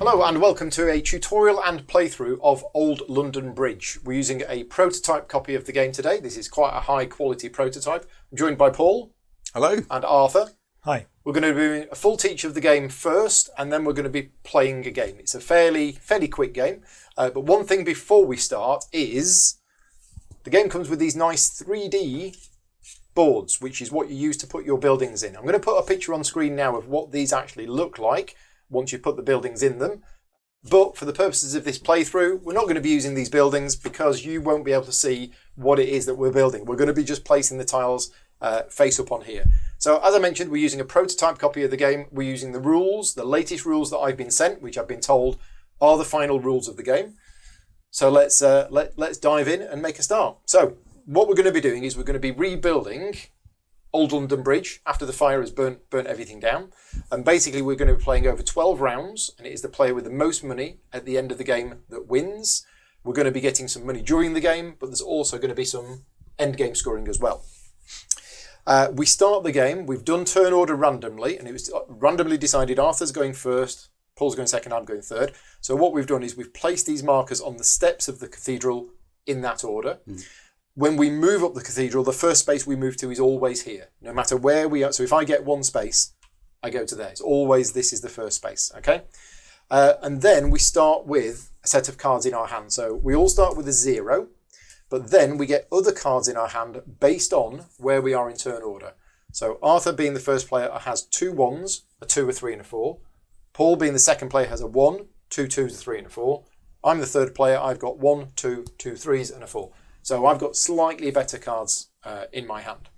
Hello and welcome to a tutorial and playthrough of Old London Bridge. We're using a prototype copy of the game today. This is quite a high quality prototype. I'm joined by Paul. Hello. And Arthur. Hi. We're going to be doing a full teach of the game first, and then we're going to be playing a game. It's a fairly quick game. But one thing before we start is the game comes with these nice 3D boards, which is what you use to put your buildings in. I'm going to put a picture on screen now of what these actually look like once you put the buildings in them. But for the purposes of this playthrough, we're not going to be using these buildings because you won't be able to see what it is that we're building. We're going to be just placing the tiles face up on here. So as I mentioned, we're using a prototype copy of the game. We're using the rules, the latest rules that I've been sent, which I've been told are the final rules of the game. So let's dive in and make a start. So what we're going to be doing is we're going to be rebuilding Old London Bridge after the fire has burnt everything down. And basically we're going to be playing over 12 rounds, and it is the player with the most money at the end of the game that wins. We're going to be getting some money during the game, but there's also going to be some end game scoring as well. We start the game, we've done turn order randomly, and it was randomly decided Arthur's going first, Paul's going second, I'm going third. So what we've done is we've placed these markers on the steps of the cathedral in that order. When we move up the cathedral, the first space we move to is always here, no matter where we are. So if I get one space, I go to there. It's always this is the first space, okay? And then we start with a set of cards in our hand. So we all start with a 0, but then we get other cards in our hand based on where we are in turn order. So Arthur, being the first player, has 2 1s, a 2, a 3 and a 4. Paul, being the second player, has a 1, 2 2s, a 3 and a 4. I'm the third player, I've got 1, 2, 2 3s and a 4. So I've got slightly better cards in my hand.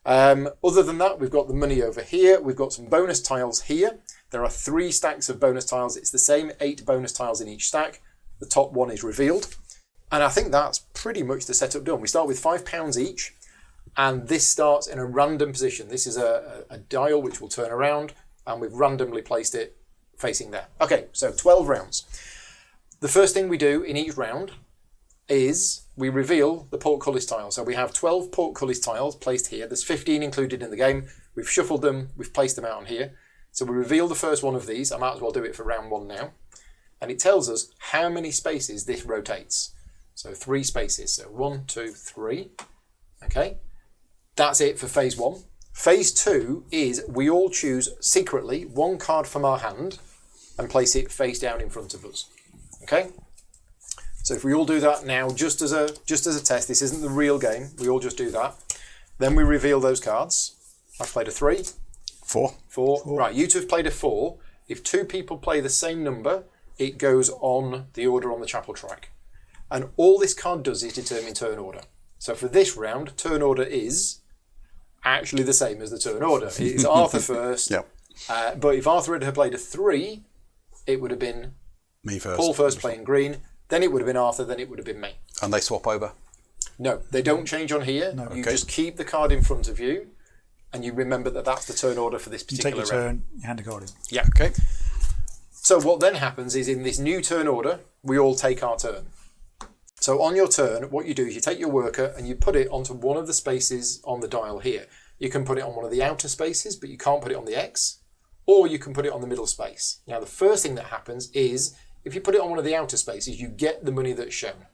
Other than that, we've got the money over here. We've got some bonus tiles here. There are 3 stacks of bonus tiles. It's the same 8 bonus tiles in each stack. The top one is revealed. And I think that's pretty much the setup done. We start with £5 each, and this starts in a random position. This is a dial which will turn around, and we've randomly placed it facing there. Okay, so 12 rounds. The first thing we do in each round is we reveal the portcullis tile. So we have 12 portcullis tiles placed here. There's 15 included in the game. We've shuffled them, we've placed them out on here. So we reveal the first one of these. I might as well do it for round 1 now. And it tells us how many spaces this rotates. So 3 spaces. So 1, 2, 3. Okay. That's it for phase 1. Phase 2 is we all choose secretly 1 card from our hand and place it face down in front of us. Okay. So if we all do that now, just as a test, this isn't the real game, we all just do that. Then we reveal those cards. I've played a 3. 4. 4. Right, you two have played a 4. If 2 people play the same number, it goes on the order on the chapel track. And all this card does is determine turn order. So for this round, turn order is actually the same as the turn order. It's Arthur first. Yep. But if Arthur had played a 3, it would have been Me first. Paul first playing green. Then it would have been Arthur, then it would have been me. And they swap over? No, they don't change on here. No. You Okay. just keep the card in front of you, and you remember that that's the turn order for this You take particular your round. turn, you hand a card in. Yeah. Okay. So what then happens is in this new turn order, we all take our turn. So on your turn, what you do is you take your worker and you put it onto one of the spaces on the dial here. You can put it on one of the outer spaces, but you can't put it on the X, or you can put it on the middle space. Now, the first thing that happens is if you put it on one of the outer spaces, you get the money that's shown.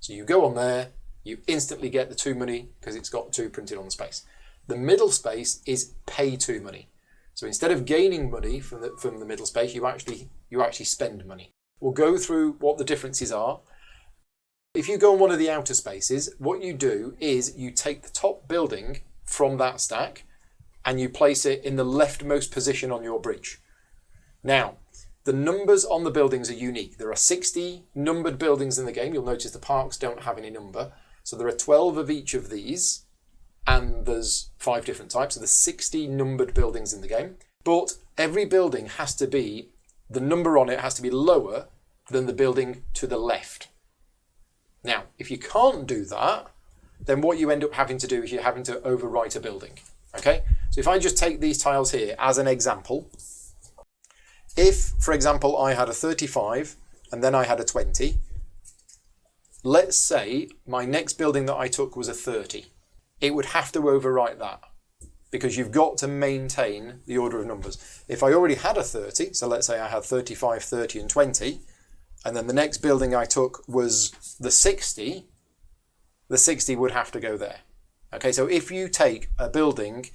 So you go on there, you instantly get the 2 money because it's got 2 printed on the space. The middle space is pay 2 money. So instead of gaining money from the middle space, you actually spend money. We'll go through what the differences are. If you go on one of the outer spaces, what you do is you take the top building from that stack and you place it in the leftmost position on your bridge. Now, the numbers on the buildings are unique. There are 60 numbered buildings in the game. You'll notice the parks don't have any number. So there are 12 of each of these, and there's 5 different types. So there's 60 numbered buildings in the game. But every building has to be, the number on it has to be lower than the building to the left. Now, if you can't do that, then what you end up having to do is you're having to overwrite a building. Okay? So if I just take these tiles here as an example, if, for example, I had a 35 and then I had a 20, let's say my next building that I took was a 30. It would have to overwrite that. because you've got to maintain the order of numbers. If I already had a 30, so let's say I had 35, 30 and 20, and then the next building I took was the 60 would have to go there. Okay, so if you take a building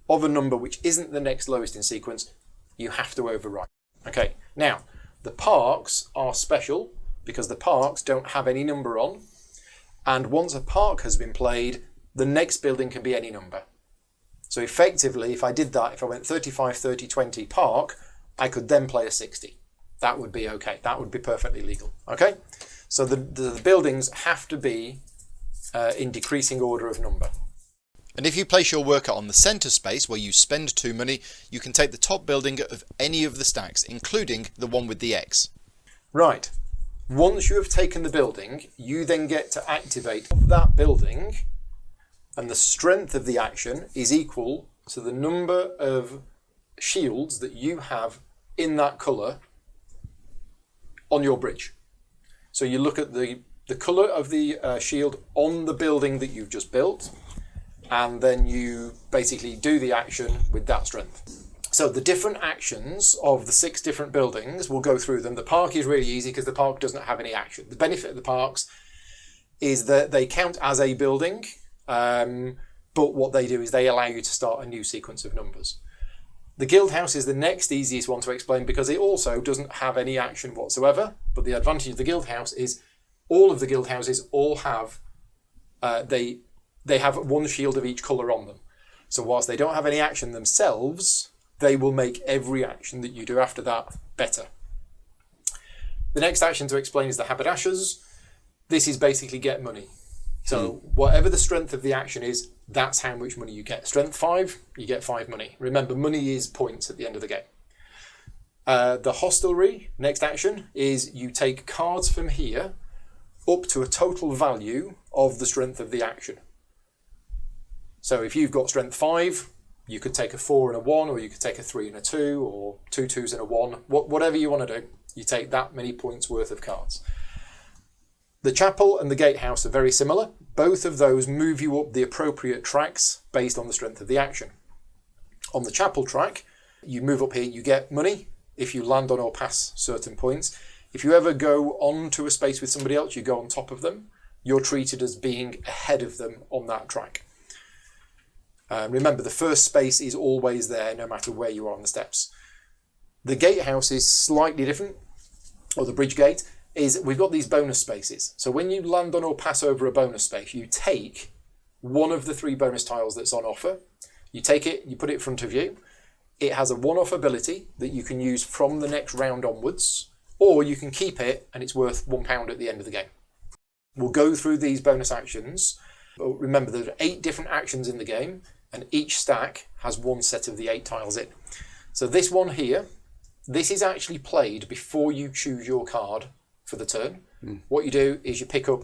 of a number which isn't the next lowest in sequence, you have to overwrite. Okay, now, the parks are special because the parks don't have any number on, and once a park has been played, the next building can be any number. So effectively, if I did that, if I went 35, 30, 20 park, I could then play a 60. That would be okay. That would be perfectly legal. Okay? So the buildings have to be in decreasing order of number. And if you place your worker on the centre space where you spend 2 money, you can take the top building of any of the stacks, including the one with the X. Right. Once you have taken the building, you then get to activate that building, and the strength of the action is equal to the number of shields that you have in that colour on your bridge. So you look at the colour of the shield on the building that you've just built, and then you basically do the action with that strength. So the different actions of the 6 different buildings, we'll go through them. The park is really easy because the park doesn't have any action. The benefit of the parks is that they count as a building, but what they do is they allow you to start a new sequence of numbers. The guild house is the next easiest one to explain because it also doesn't have any action whatsoever, but the advantage of the guild house is all of the guild houses all have they have one shield of each colour on them. So whilst they don't have any action themselves, they will make every action that you do after that better. The next action to explain is the haberdashers. This is basically get money. So whatever the strength of the action is, that's how much money you get. Strength 5, you get 5 money. Remember, money is points at the end of the game. The hostelry, next action, is you take cards from here up to a total value of the strength of the action. So if you've got strength 5, you could take a 4 and a 1, or you could take a 3 and a 2, or 2 2s and a 1. Whatever you want to do, you take that many points worth of cards. The chapel and the gatehouse are very similar. Both of those move you up the appropriate tracks based on the strength of the action. On the chapel track, you move up here, you get money if you land on or pass certain points. If you ever go on to a space with somebody else, you go on top of them, you're treated as being ahead of them on that track. Remember, the first space is always there no matter where you are on the steps. The gatehouse is slightly different, or the bridge gate, is we've got these bonus spaces. So when you land on or pass over a bonus space, you take one of the 3 bonus tiles that's on offer. You take it, you put it in front of you. It has a one-off ability that you can use from the next round onwards, or you can keep it and it's worth £1 at the end of the game. We'll go through these bonus actions. But remember, there are 8 different actions in the game, and each stack has one set of the 8 tiles in. So this one here, this is actually played before you choose your card for the turn. What you do is you pick up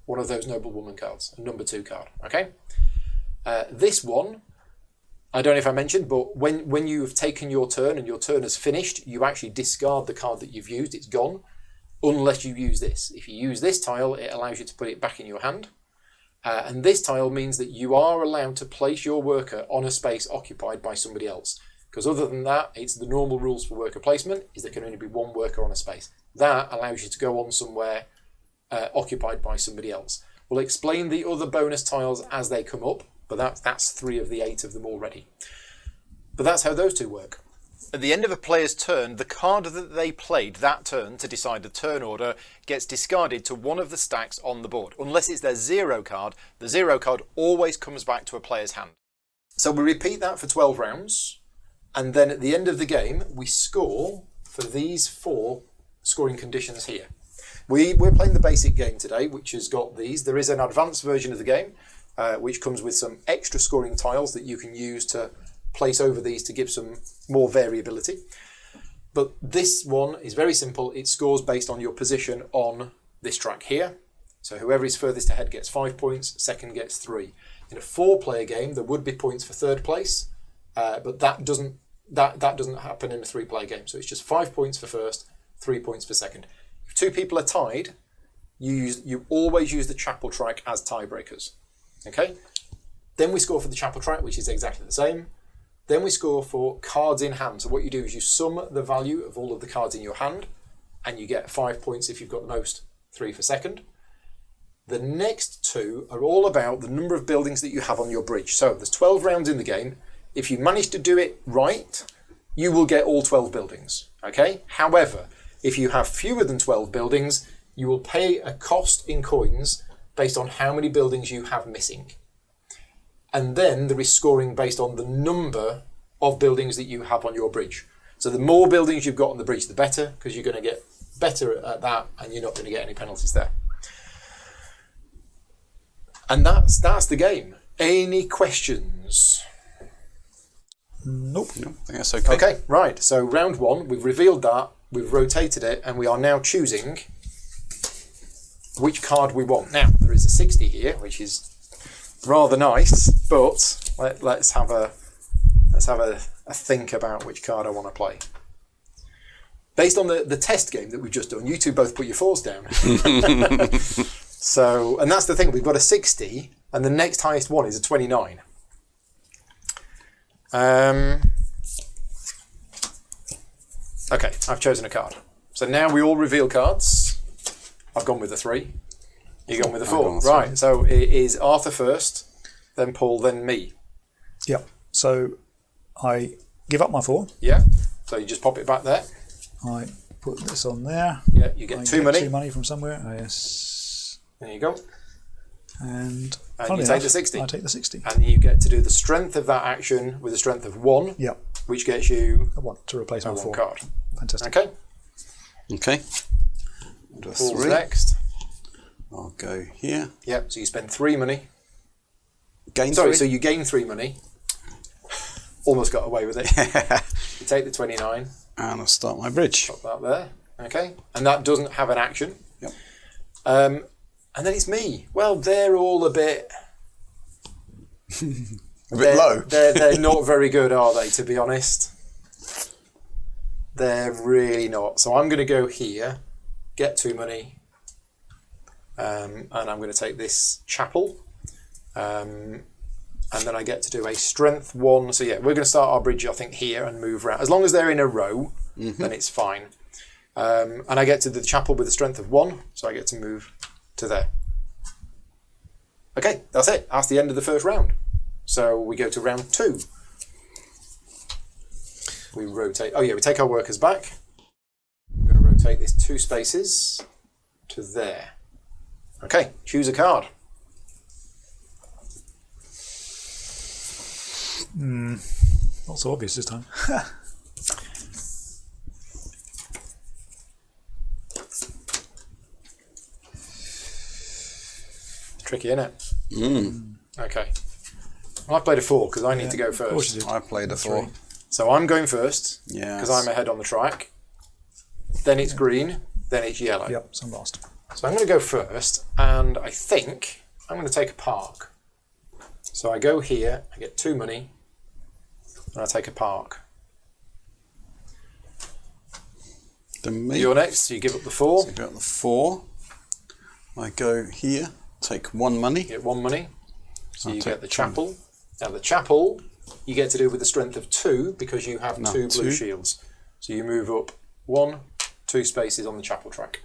one of those noblewoman cards, a number 2 card, okay? This one, I don't know if I mentioned, but when you have taken your turn and your turn has finished, you actually discard the card that you've used. It's gone, unless you use this. If you use this tile, it allows you to put it back in your hand. And this tile means that you are allowed to place your worker on a space occupied by somebody else. Because other than that, it's the normal rules for worker placement, is there can only be one worker on a space. That allows you to go on somewhere occupied by somebody else. We'll explain the other bonus tiles as they come up, but that's 3 of the 8 of them already. But that's how those 2 work. At the end of a player's turn, the card that they played that turn to decide the turn order gets discarded to one of the stacks on the board. Unless it's their 0 card, the 0 card always comes back to a player's hand. So we repeat that for 12 rounds, and then at the end of the game, we score for these 4 scoring conditions here. We're playing the basic game today, which has got these. There is an advanced version of the game, which comes with some extra scoring tiles that you can use to place over these to give some more variability. But this one is very simple. It scores based on your position on this track here. So whoever is furthest ahead gets 5 points, second gets 3. In a 4-player game, there would be points for third place, but that doesn't happen in a 3-player game. So it's just 5 points for first, 3 points for second. If 2 people are tied, you always use the chapel track as tiebreakers. Okay? Then we score for the chapel track, which is exactly the same. Then we score for cards in hand. So what you do is you sum the value of all of the cards in your hand, and you get 5 points if you've got the most, 3 for second. The next 2 are all about the number of buildings that you have on your bridge. So there's 12 rounds in the game. If you manage to do it right, you will get all 12 buildings. Okay? However, if you have fewer than 12 buildings, you will pay a cost in coins based on how many buildings you have missing. And then there is scoring based on the number of buildings that you have on your bridge. So the more buildings you've got on the bridge, the better, because you're going to get better at that and you're not going to get any penalties there. And that's the game. Any questions? Nope. No, I think that's okay. Okay, right. So round 1, we've revealed that, we've rotated it, and we are now choosing which card we want. Now, there is a 60 here, which is rather nice, but let's have a think about which card I want to play. Based on the test game that we've just done, you two both put your 4s down. So, and that's the thing, we've got a 60, and the next highest one is a 29. Okay, I've chosen a card. So now we all reveal cards. I've gone with a 3. You've gone with a 4. Right, so it is Arthur first, then Paul, then me. Yep. So I give up my 4. Yeah, so you just pop it back there. I put this on there. Yeah, you get I 2 money. 2 money from somewhere. Oh, yes. There you go. And you take the 60. I take the 60. And you get to do the strength of that action with a strength of 1, Yep. which gets you I want to replace a my 1 4. card. Fantastic. Okay, Okay. Do a Paul's 3. next. I'll go here. Yep, so you spend 3 money. Gain Sorry, 3. so you gain 3 money. Almost got away with it. You take the 29. And I'll start my bridge. Pop that there. Okay, and that doesn't have an action. Yep. And then it's me. Well, they're all a bit low. They're not very good, are they, to be honest? They're really not. So I'm going to go here, get 2 money, and I'm going to take this chapel. And then I get to do a strength 1. So yeah, we're going to start our bridge, I think, here and move around. As long as they're in a row, then it's fine. And I get to the chapel with a strength of 1, so I get to move to there. Okay, that's it. That's the end of the first round. So we go to round 2. We rotate. Oh yeah, we take our workers back. We're going to rotate this 2 spaces to there. Okay, choose a card. Not so obvious this time. Tricky, isn't it? Okay. Well, I played a 4 because I need to go Of course first. you did. I played a 4. So I'm going first Yes. because I'm ahead on the track. Then it's green. Then it's yellow. Yep, so I'm last. So I'm going to go first, and I think I'm going to take a park. So I go here, I get 2 money, and I take a park. Then me. You're next, so you give up the 4, So I got the 4. I go here, take 1 money. you get 1 money, so I'll you take get the chapel. Now the chapel, you get to do with the strength of 2 because you have 2 blue 2. shields. So you move up 1, 2 spaces on the chapel track.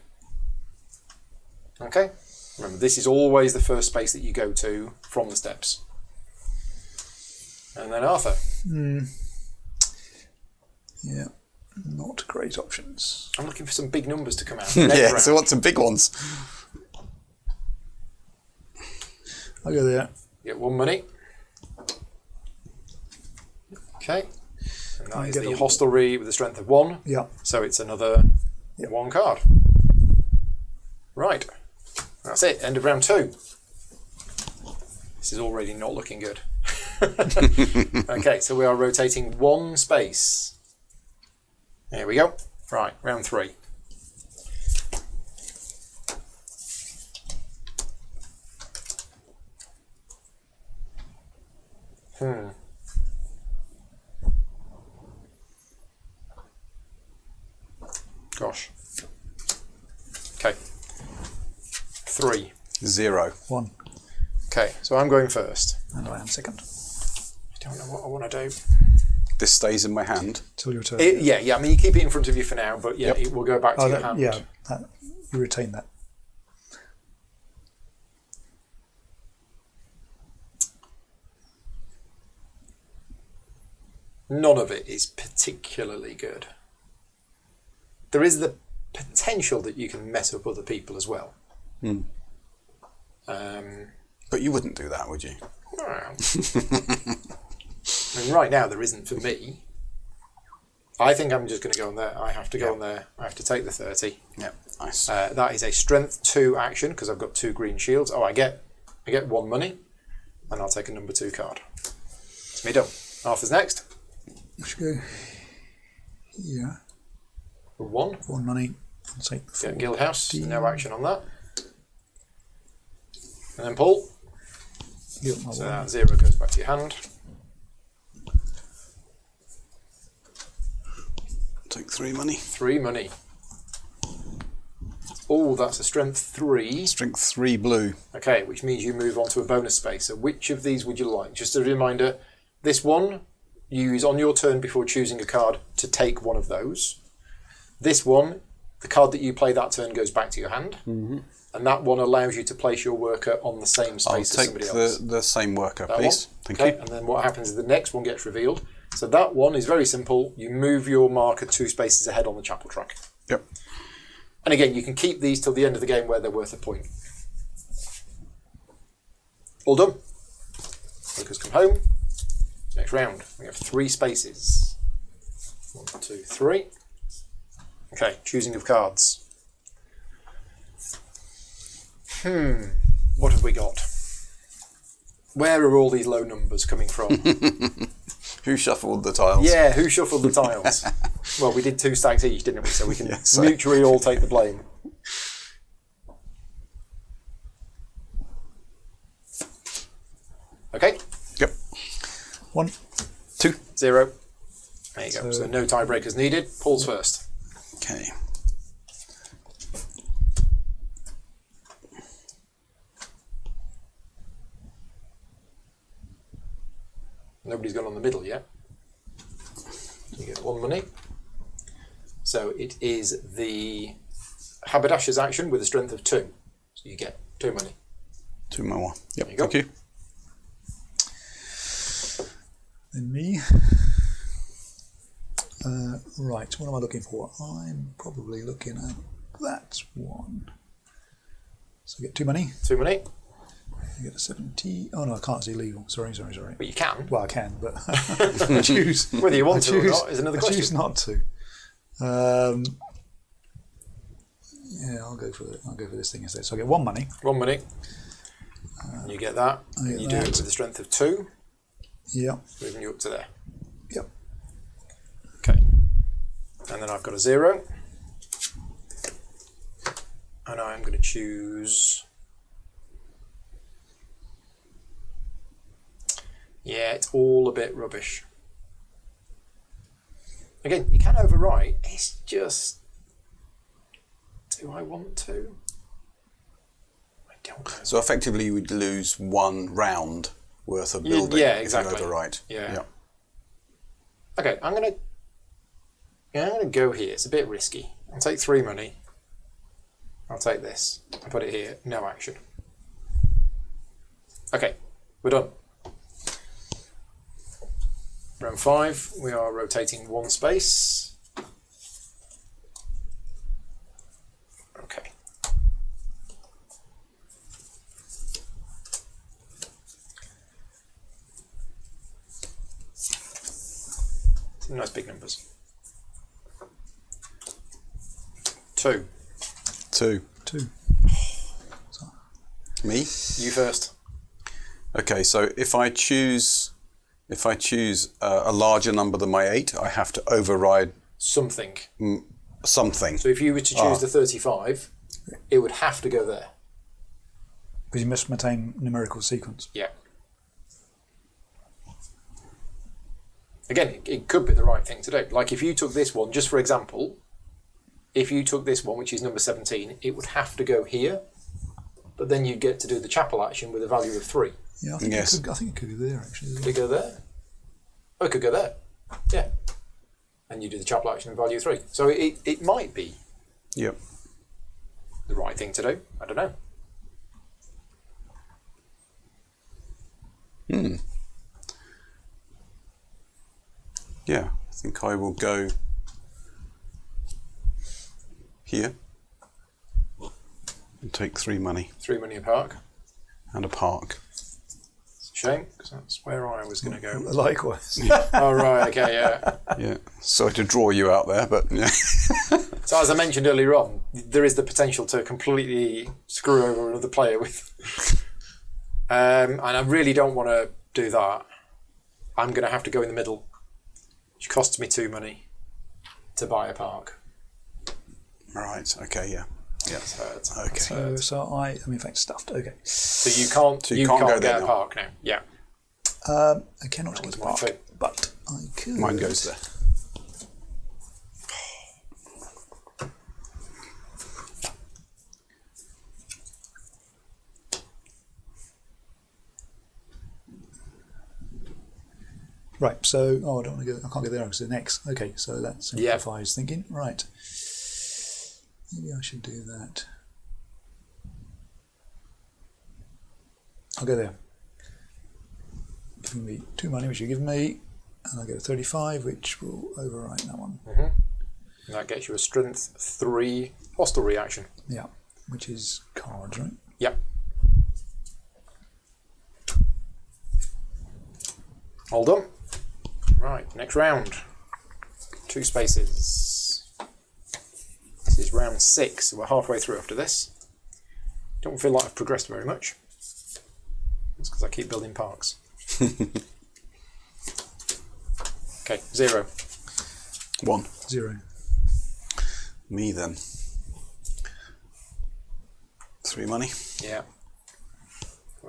Okay? Remember, this is always the first space that you go to from the steps. And then Arthur. Yeah, not great options. I'm looking for some big numbers to come out. Yeah, Next so round. what's some big ones? I'll go there. You get 1 money. Okay. And that I is get the a- hostelry with a strength of 1. Yeah. So it's another Yep. 1 card. Right. That's it. End of round 2. This is already not looking good. Okay, so we are rotating 1 space. There we go. Right, round 3. Gosh. Okay. 3. 0. 1. Okay, so I'm going first. And I am second. I don't know what I want to do. This stays in my hand. Till your turn. Yeah. I mean, you keep it in front of you for now, but yeah, Yep. it will go back to your hand. Yeah, you retain that. None of it is particularly good. There is the potential that you can mess up other people as well. But you wouldn't do that, would you? Well, I mean, right now there isn't for me. I think I'm just going to go on there. I have to go on there. I have to take the 30. Yep. Nice. That is a strength 2 action because I've got 2 green shields. Oh, I get 1 money, and I'll take a number 2 card. It's me done. Arthur's next. I should go here. 1. 1 money. I'll take the 4. Get Guildhouse. No action on that. And then Paul. Guild my So 1. that 0 goes back to your hand. Take 3 money. 3 money. Oh, that's a strength 3. Strength 3 blue. Okay, which means you move on to a bonus space. So which of these would you like? Just a reminder, this one you use on your turn before choosing a card to take one of those. This one, the card that you play that turn goes back to your hand. Mm-hmm. And that one allows you to place your worker on the same space as somebody else. I'll take the same worker, That please. one? Thank Okay, you. and then what happens is the next one gets revealed. So that one is very simple. You move your marker 2 spaces ahead on the chapel track. Yep. And again, you can keep these till the end of the game where they're worth a point. All done. Workers come home. Next round, we have 3 spaces. 1, 2, 3. Okay, choosing of cards. What have we got? Where are all these low numbers coming from? Who shuffled the tiles? Yeah, who shuffled the tiles? Well, we did 2 stacks each, didn't we? So we can mutually all take the blame. Okay, Yep. 1. 2. 0. There you go. So no tiebreakers needed. Paul's first. Okay. Nobody's gone on the middle yet. You get 1 money. So it is the Haberdasher's action with a strength of 2. So you get 2 money. 2 more. Yep. There you go. Thank you. Then me. Right, what am I looking for? I'm probably looking at that one. So I get 2 money. 2 money. I get a 70. Oh no, I can't see legal. Sorry. But you can. Well, I can, but I choose. Whether you want I to or choose- not is another I choose question. not to. Yeah, I'll go for this thing instead. So I get 1 money. 1 money. You get that. I get And you do it that. with a strength of 2, Yeah. moving you up to there. Yep. Okay. And then I've got a 0. And I'm going to choose... Yeah, it's all a bit rubbish. Again, you can overwrite. It's just... Do I want to? I don't know. So effectively, you would lose 1 round worth of Yeah, building yeah, if exactly. you overwrite. Yeah. Okay, I'm gonna go here. It's a bit risky. I'll take 3 money. I'll take this. I'll put it here. No action. Okay, we're done. Round 5. We are rotating 1 space. Okay. Some nice big numbers. 2. 2. 2. Me? You first. Okay, so if I choose a larger number than my 8, I have to override Something. something. So if you were to choose the 35, it would have to go there. Because you must maintain numerical sequence. Yeah. Again, it could be the right thing to do. Like if you took this one, just for example, if you took this one, which is number 17, it would have to go here. but then you get to do the chapel action with a value of 3. Yeah, I think Yes. it could go there actually. Could it go there? Oh, it could go there. Yeah. And you do the chapel action with value 3. So it might be Yep. the right thing to do. I don't know. Yeah, I think I will go here and take 3 money 3 money a park. and a park. It's a shame, because that's where I was going to go. Likewise. Oh, right, okay, yeah. Yeah, sorry to draw you out there, but yeah. So as I mentioned earlier on, there is the potential to completely screw over another player with... and I really don't want to do that. I'm going to have to go in the middle, which costs me 2 money to buy a park. Right. Okay. Yeah. Yeah. Okay. So I'm in fact stuffed. Okay. So you can't go there get a now. park now. Yeah. I cannot get was a mine park, too. but I could. Mine goes there. Right. So, I don't want to go. I can't go there because the next. Okay. So that simplifies thinking. Right. Maybe I should do that. I'll go there. Giving me 2 money, which you give me, and I get a 35, which will overwrite that one. And that gets you a strength 3 hostile reaction. Yeah. Which is cards, right? Yep. All done. Right, next round. 2 spaces. This is round 6, so we're halfway through after this. Don't feel like I've progressed very much. That's because I keep building parks. Okay, 0. 1. 0. Me then. 3 money. Yeah.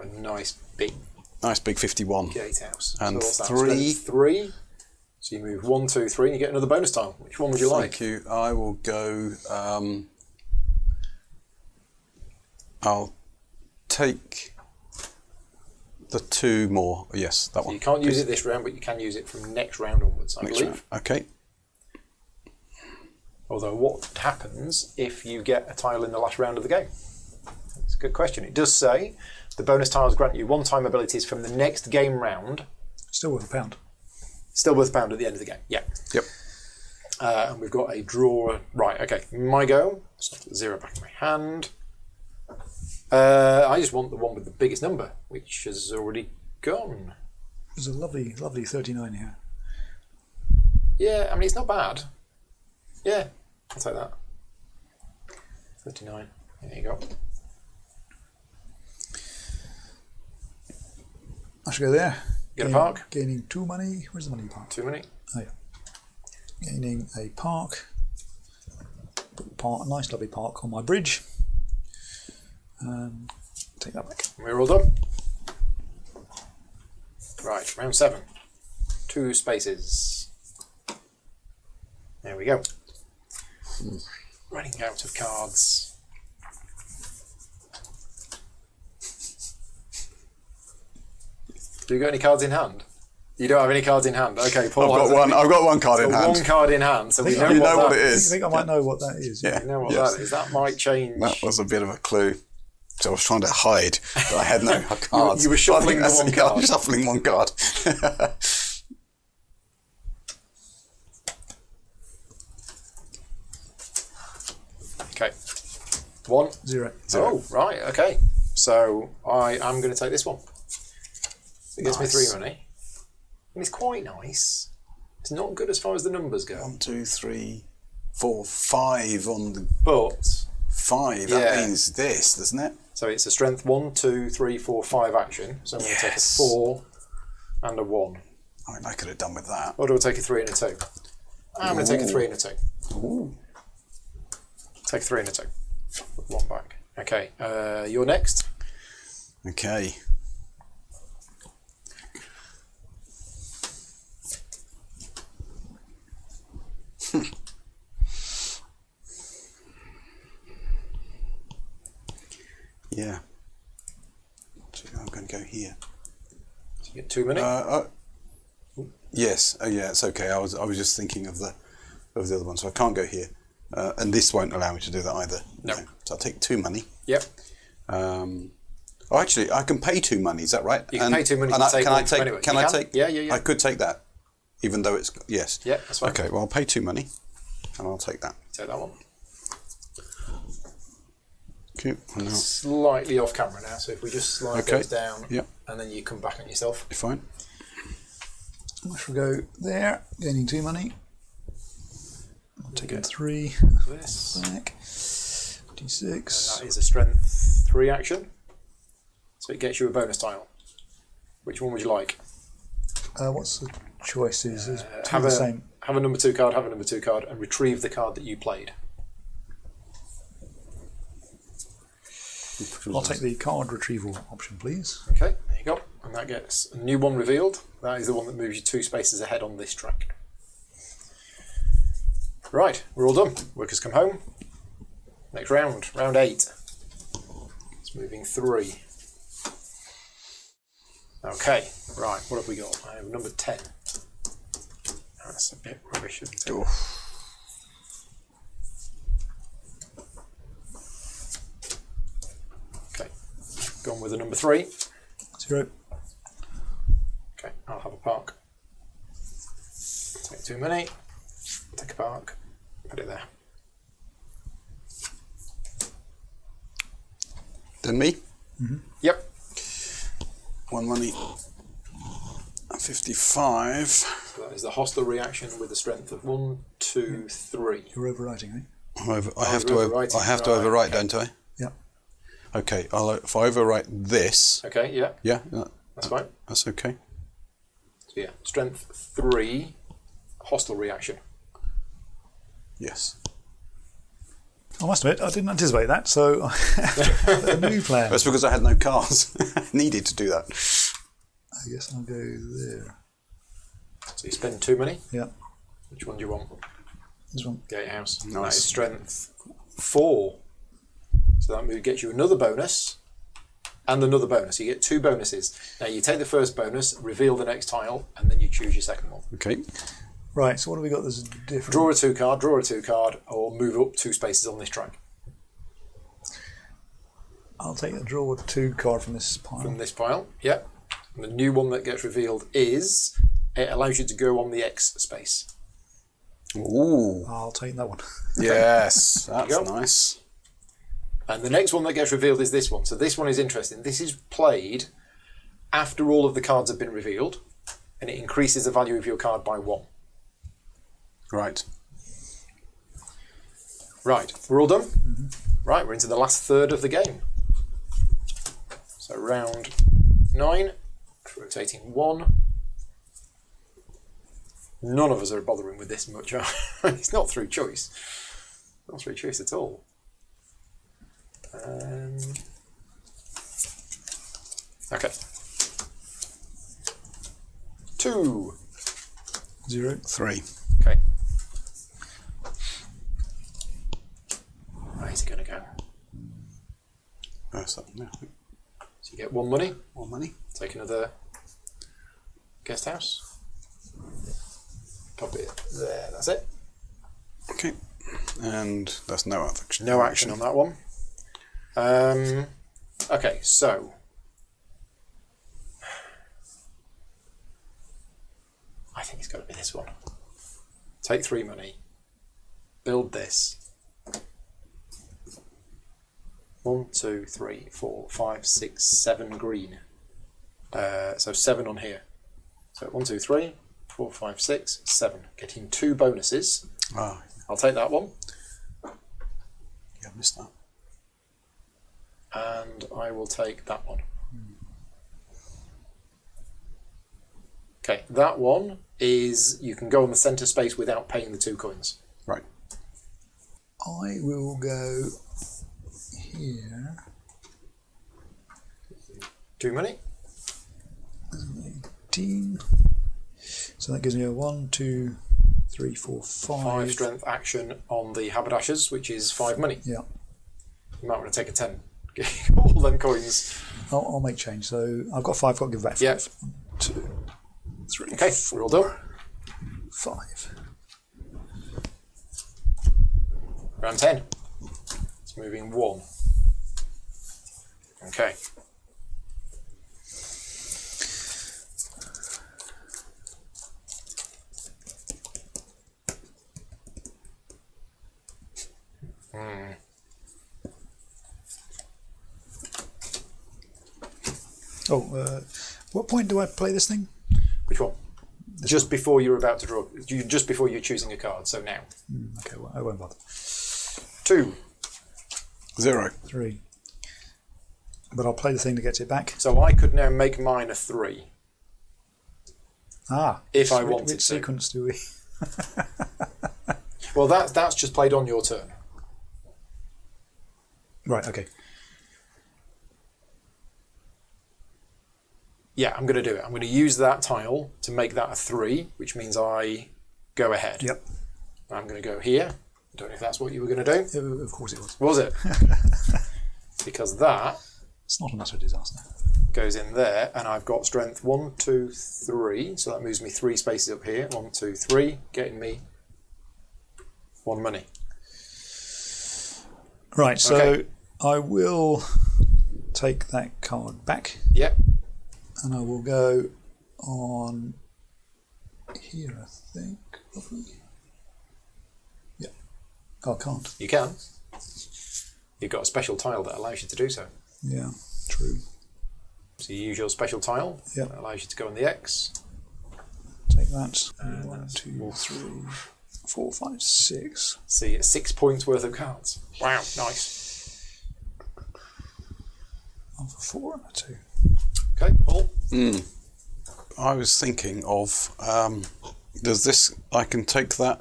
A nice big Nice big 51. gatehouse. And what's that? 3. So 3. So you move 1, 2, 3, and you get another bonus tile. Which one would you like? Thank you. I will go. I'll take the 2 more. Yes, that one. You can't use it this round, but you can use it from next round onwards, I Next believe. round. Okay. Although, what happens if you get a tile in the last round of the game? That's a good question. It does say the bonus tiles grant you 1-time abilities from the next game round. Still worth £1. Still worth £1 at the end of the game. Yeah. Yep. And we've got a draw. Right, okay. My go. So I'll put the 0 back in my hand. I just want the one with the biggest number, which has already gone. There's a lovely 39 here. Yeah, I mean, it's not bad. Yeah, I'll take that. 39. There you go. I should go there. Get a park. Gaining 2 money. Where's the money park? 2 money. Oh yeah. Gaining a park. Put the park, a nice lovely park on my bridge. Take that back. We're all done. Right, round 7. 2 spaces. There we go. Running out of cards. Do you got any cards in hand? You don't have any cards in hand. Okay, Paul. I've got one card in hand. One card in hand, so we know You what know that what it I is. think I might know what that is. Yeah. You know what Yes. that is. That might change. That was a bit of a clue. So I was trying to hide, but I had no cards. You were shuffling I think the one that's- yeah, I card. was shuffling one card. Okay. 1. 0. Oh, right, okay. So I am going to take this one. It gets me Nice. 3 money. And it's quite nice. It's not good as far as the numbers go. 1, 2, 3, 4, 5 on the But, 5. That Yeah. means this, doesn't it? so it's a strength 1, 2, 3, 4, 5 action. So I'm going to take a Yes. 4 and a 1. I mean, I could have done with that. Or do I take a 3 and a 2? I'm going to take a 3 and a 2. Ooh. Take a 3 and a 2. Put 1 back. Okay, you're next. Okay. Yeah. going to go here. So you get 2 money. Yes. Oh, yeah. It's okay. I was just thinking of the other one, so I can't go here, and this won't allow me to do that either. No. So I'll take 2 money. Yep. Actually, I can pay 2 money. Is that right? You can pay 2 money. And To take can I one take? anyway. Can You I can? take? Yeah. I could take that, even though it's yes. Yeah, that's fine. Okay. Well, I'll pay 2 money, and I'll take that. Take that one. Cute. And now Slightly off camera now, so if we just slide those down, Yep. and then you come back on yourself. you're fine. I shall go there, gaining 2 money. I'm taking Okay. 3 This. back. D6. That is a strength 3 action. So it gets you a bonus tile. Which one would you like? What's the choices? There's two Have the a same. have a number 2 card, have a number 2 card, and retrieve the card that you played. I'll take the card retrieval option, please. Okay, there you go. And that gets a new one revealed. That is the one that moves you 2 spaces ahead on this track. Right, we're all done. Workers come home. Next round, round 8. It's moving 3. Okay, right, what have we got? I have number 10. That's a bit rubbish, isn't it? Okay, gone with a number 3. 0. Okay, I'll have a park. Take 2 money. Take a park. Put it there. Then me. Yep. 1 money. 55. So that is the hostile reaction with a strength of 1, 2, 3. You're overwriting, eh? I have to. you're overwriting. I have to Right, overwrite, okay. don't I? Yeah. Okay. If I overwrite this, Okay, yeah, yeah, that's fine. that's okay. So yeah, strength 3, hostile reaction. Yes. I must admit, I didn't anticipate that, so I have a new plan. That's because I had no cars. Needed to do that. I guess I'll go there. So you spend 2 money. Yeah, Which one do you want? this one. Gatehouse. Nice. That is strength 4. So that move gets you another bonus and another bonus. You get 2 bonuses. Now you take the first bonus, reveal the next tile, and then you choose your second one. Okay. Right, so what have we got that's different? Draw a 2 card, or move up 2 spaces on this track. I'll take a draw 2 card from this pile. From this pile, yep. And the new one that gets revealed is, it allows you to go on the X space. Ooh. I'll take that one. Yes. That's go. nice. And the next one that gets revealed is this one. So this one is interesting. This is played after all of the cards have been revealed, and it increases the value of your card by 1. Right. Right, we're all done? Right, we're into the last third of the game. So round 9, rotating 1. None of us are bothering with this much. It's not through choice. Not through choice at all. Okay. 2. 0. 3. Okay. Where's he going to go? Where's that? No. So you get 1 money. More money. Take another guest house. Pop it there. That's it. Okay. And that's no action. No action on that one. Okay, so I think it's got to be this one. Take 3 money. Build this. 1, 2, 3, 4, 5, 6, 7 green. So 7 on here. So 1, 2, 3, 4, 5, 6, 7. Getting 2 bonuses. Ah, I'll take that one. yeah, I missed that. And I will take that one. Okay, that one is you can go on the centre space without paying the 2 coins. Right. I will go here. 2 money. 18. So that gives me a 1, 2, 3, 4, 5. 5 strength action on the haberdashers, which is 5 money. Yeah. You might want to take a 10. Get all them coins I'll make change. So I've got 5. Got to give back 5. Yeah. 1, 2, 3. Okay, we're all done. 5. Round 10. It's moving 1. Okay. What point do I play this thing? Which one? Just before you're about to draw. Just before you're choosing a card. So now. Okay, well, I won't bother. 2. 0. 3. But I'll play the thing that gets it back. So I could now make mine a 3. If I wanted which to. sequence do we? Well, that's just played on your turn. Right. Okay. Yeah, I'm going to do it. I'm going to use that tile to make that a 3, which means I go ahead. Yep. I'm going to go here. I don't know if that's what you were going to do. Of course it was. Was it? Because that It's not an utter disaster. goes in there, and I've got strength 1, 2, 3. So that moves me 3 spaces up here. 1, 2, 3, getting me 1 money. Right. So Okay. I will take that card back, Yep. and I will go on here. I think probably. Yeah. Oh, I can't. You can. You've got a special tile that allows you to do so. Yeah. True. So you use your special tile. Yep. That allows you to go on the X. Take that. 1, 2, 3, 4, 5, 6. See, it's 6 points worth of cards. Wow, nice. I've a 4 and a 2. Okay, Paul. I was thinking of, does this, I can take that,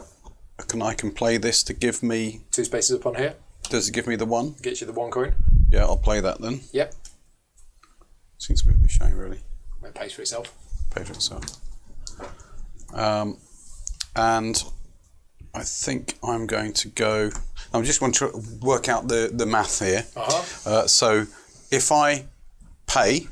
I can play this to give me, 2 spaces up on here. does it give me the 1? Gets you the 1 coin. Yeah, I'll play that then. Yep. Seems a bit of a shame, really. It pays for itself. Pay for itself. And I think I'm going to go, I just want to work out the math here. Uh-huh. So if I pay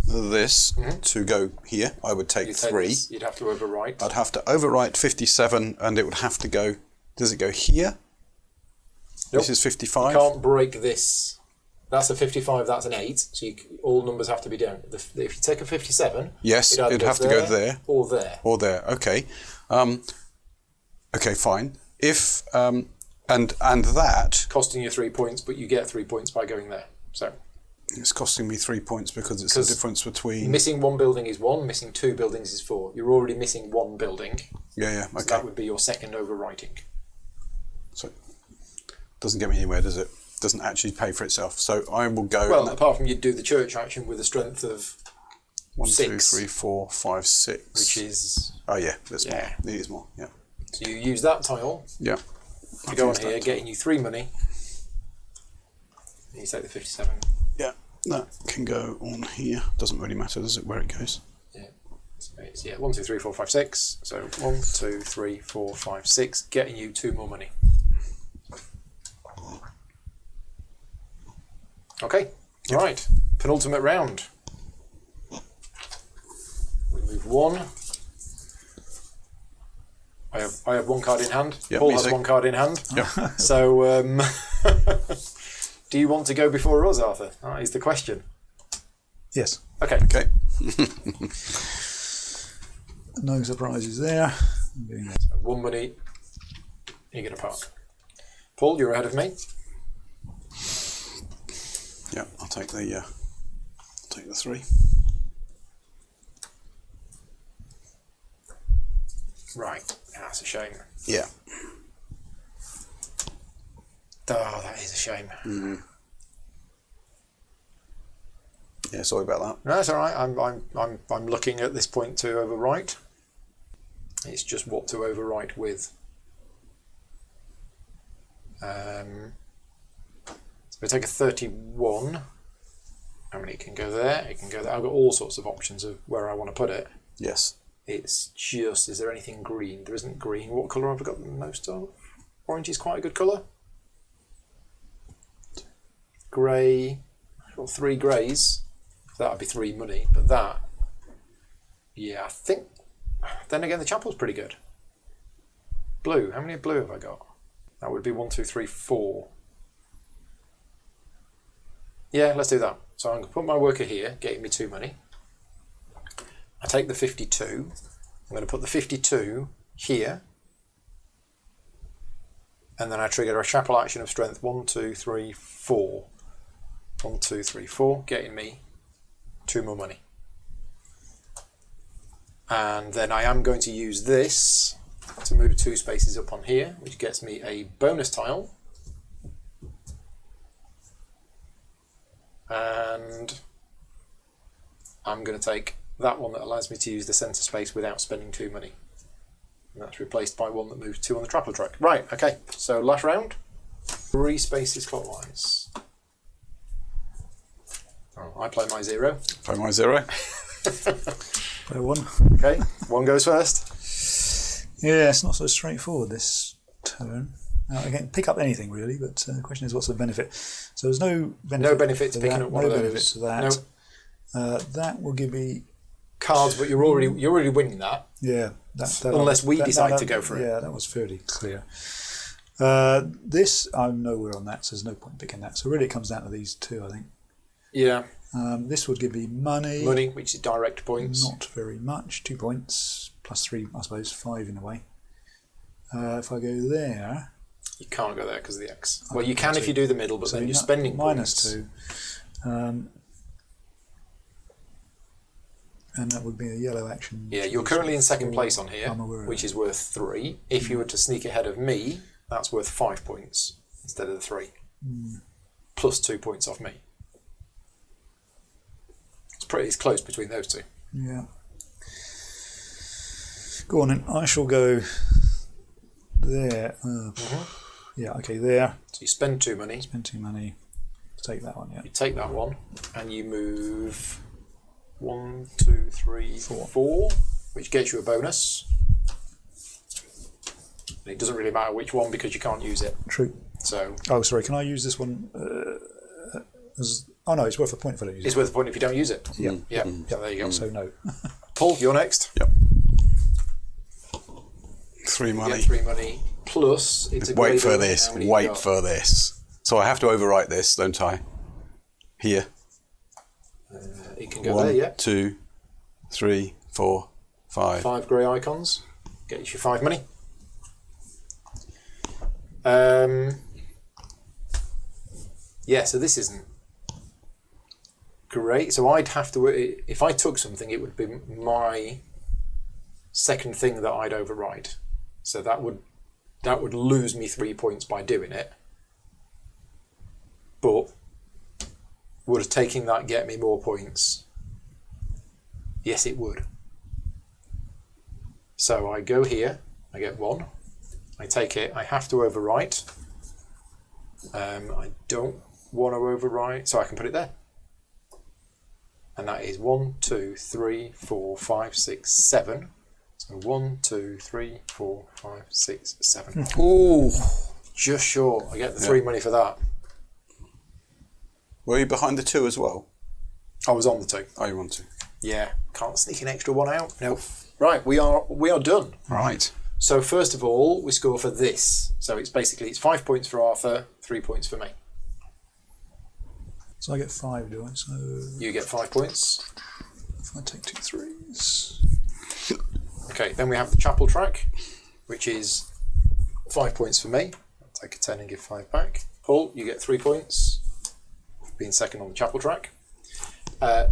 this to go here, I would take You take 3. this, you'd have to overwrite. I'd have to overwrite 57 and it would have to go, does it go here? Nope. This is 55? You can't break this. That's a 55, that's an 8. So all numbers have to be down. If you take a 57, Yes, either it'd goes have to go there. Or there. Or there, okay. Okay, fine. If, and that, Costing you 3 points, but you get 3 points by going there. So it's costing me 3 points because it's the difference between... missing 1 building is 1, missing 2 buildings is 4. You're already missing 1 building. Yeah, So okay. that would be your second overwriting. So, doesn't get me anywhere, does it? Doesn't actually pay for itself. So I will go... Well, apart from you'd do the church action with a strength of 1, 2, 6. 3, 4, 5, 6. Which is... Oh yeah, there's Yeah. more. There is more, yeah. So you use that tile Yeah. to go on here, getting you 3 money. And you take the 57. Yeah, that can go on here. Doesn't really matter, does it, where it goes? Yeah. So it's 1, 2, 3, 4, 5, 6. So 1, 2, 3, 4, 5, 6, getting you 2 more money. Okay. Right. Penultimate round. We move 1. I have 1 card in hand. Yep, Paul me has too. 1 card in hand. Yep. So, do you want to go before us, Arthur? That is the question. Yes. Okay. Okay. No surprises there. I'm doing that. So 1 money. You get a park. Paul, you're ahead of me. Yeah, I'll take the 3. Right. That's a shame. Yeah. Oh, that is a shame. Yeah, sorry about that. No, that's all right. I'm looking at this point to overwrite. It's just what to overwrite with. So if I take a 31, how many can go there? It can go there. I've got all sorts of options of where I want to put it. Yes. It's just, is there anything green? There isn't green. What colour have I got the most of? Orange is quite a good colour. Grey. I've got 3 greys. So that would be 3 money. But that, yeah, I think. Then again, the chapel's pretty good. Blue. How many blue have I got? That would be 1, 2, 3, 4. Yeah, let's do that. So I'm going to put my worker here, getting me 2 money. I take the 52. I'm going to put the 52 here. And then I trigger a chapel action of strength 1, 2, 3, 4. 1, 2, 3, 4, getting me 2 more money. And then I am going to use this to move 2 spaces up on here, which gets me a bonus tile. And I'm going to take that one that allows me to use the centre space without spending 2 money. And that's replaced by one that moves 2 on the trapple track. Right, okay, so last round. 3 spaces clockwise. Oh, I play my 0. Play my 0. Play 1. Okay, 1 goes first. Yeah, it's not so straightforward this turn. Again, pick up anything really, but the question is what's the benefit? So there's no benefit. No benefit to picking up one of those. No benefit to that. No. That will give me Cards, but you're already winning that. yeah. Unless we decide to go for it. Yeah, that was fairly clear. This I'm nowhere on that, so there's no point picking that. So really, it comes down to these 2, I think. Yeah. This would give me money. Money, which is direct points. Not very much. 2 points plus 3, I suppose 5 in a way. If I go there. You can't go there because of the X. Well, you can if you do the middle, but So then you're spending minus points. 2. And that would be a yellow action. Yeah, you're currently in second 4. place on here, I'm aware of which that. is worth 3. If you were to sneak ahead of me, that's worth 5 points instead of the 3. Plus 2 points off me. It's close between those 2. Yeah. Go on then. I shall go there. Yeah, okay, there. So you spend 2 money, Spend 2 money. Take that one, yeah. you take that one, and you move 1, 2, 3, 4, which gets you a bonus. And it doesn't really matter which one because you can't use it. True. So Oh, sorry, can I use this one oh no, it's worth a point if I don't use it's it. worth a point if you don't use it. Yeah. Yeah, so there you go. So no. Paul, you're next. Yep. 3 You money. get 3 money, plus it's a Wait grade for of this. how many you Wait got. for this. So I have to overwrite this, don't I? Here. It can go 1, there, yeah. 2, 3, 4, 5. 5 grey icons. Get you 5 money. Yeah, so this isn't great. So I'd have to, if I took something, it would be my second thing that I'd override. So that would lose me 3 points by doing it. But would taking that get me more points? Yes, it would. So I go here, I get 1, I take it, I have to overwrite. I don't want to overwrite, so I can put it there. And that is 1, 2, 3, 4, 5, 6, 7. So 1, 2, 3, 4, 5, 6, 7. Ooh. Just short. I get the 3 money for that. Were you behind the 2 as well? I was on the 2. Oh, you want to? Yeah, can't sneak an extra 1 out. No. Right, we are done. Right. So first of all, we score for this. So it's 5 points for Arthur, 3 points for me. So I get 5, do I? So You get 5 points. if I take 2 3s. Okay, then we have the chapel track, which is 5 points for me. I'll take a 10 and give 5 back. Paul, you get 3 points, being second on the chapel track.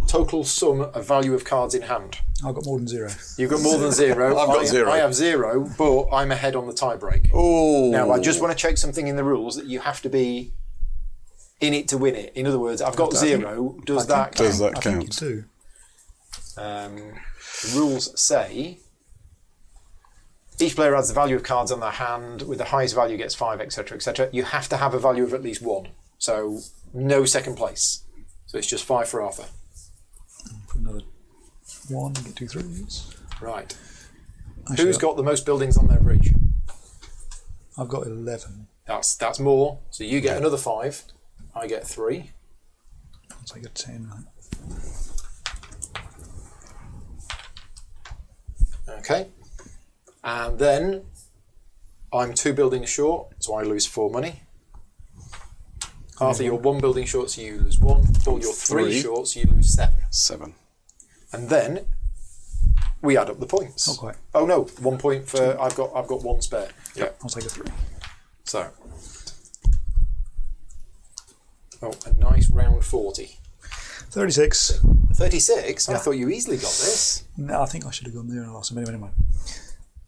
Total sum of value of cards in hand. I've got more than 0. You've got more than 0. I've got 0. I have 0, but I'm ahead on the tie break. Oh. Now, I just want to check something in the rules that you have to be in it to win it. In other words, I've got 0. Does that count? Does that I think you count? do. The rules say each player adds the value of cards on their hand. With the highest value gets 5, etc., etc. You have to have a value of at least 1. So no second place. So it's just 5 for Arthur. Put another 1, get 2 3s. Right. Actually, Who's got the most buildings on their bridge? I've got 11. That's more. So you get another 5. I get 3. I'll take a 10. Right. Okay. And then I'm 2 buildings short, so I lose 4 money. Arthur, you're 1 building short, so you lose 1. Paul, you're 3 3. short, so you lose 7. 7. And then we add up the points. Not quite. Oh no, 1 point for I've got 1 spare. Yeah. I'll take a 3. So. Oh, a nice round 40. 36. 36? I Yeah. thought you easily got this. No, I think I should have gone there and lost him. Anyway.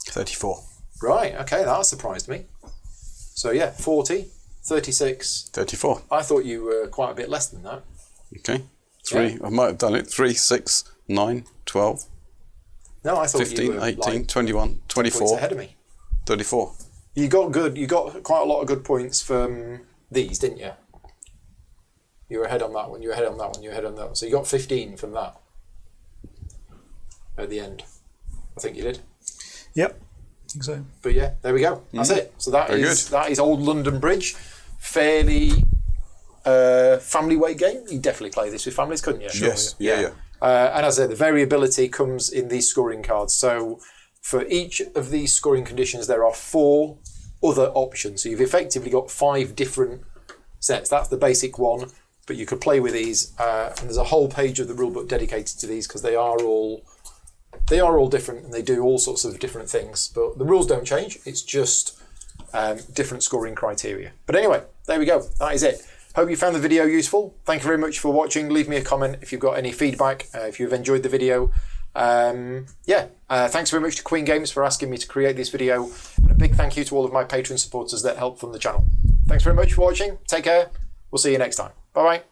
34. Right, okay, that surprised me. So yeah, 40, 36. 34. I thought you were quite a bit less than that. Okay. 3. Yeah. I might have done it. 3, 6, 9, 12, No, I thought 15, you were 18, like 21, points 24, ahead of me. 34. You got quite a lot of good points from these, didn't you? You were ahead on that one, you were ahead on that one, you were ahead on that one. So you got 15 from that at the end. I think you did. Yep. I think so. But yeah, there we go. That's it. So that Very is good. that is Old London Bridge. Fairly family weight game. You definitely play this with families, couldn't you? Yes. Yeah. And as I said, the variability comes in these scoring cards. So for each of these scoring conditions, there are 4 other options. So you've effectively got 5 different sets. That's the basic one, but you could play with these. And there's a whole page of the rulebook dedicated to these because they are all different and they do all sorts of different things. But the rules don't change. It's just different scoring criteria. But anyway, there we go. That is it. Hope you found the video useful. Thank you very much for watching. Leave me a comment if you've got any feedback, if you've enjoyed the video. Thanks very much to Queen Games for asking me to create this video. And a big thank you to all of my Patreon supporters that help fund the channel. Thanks very much for watching. Take care. We'll see you next time. Bye-bye.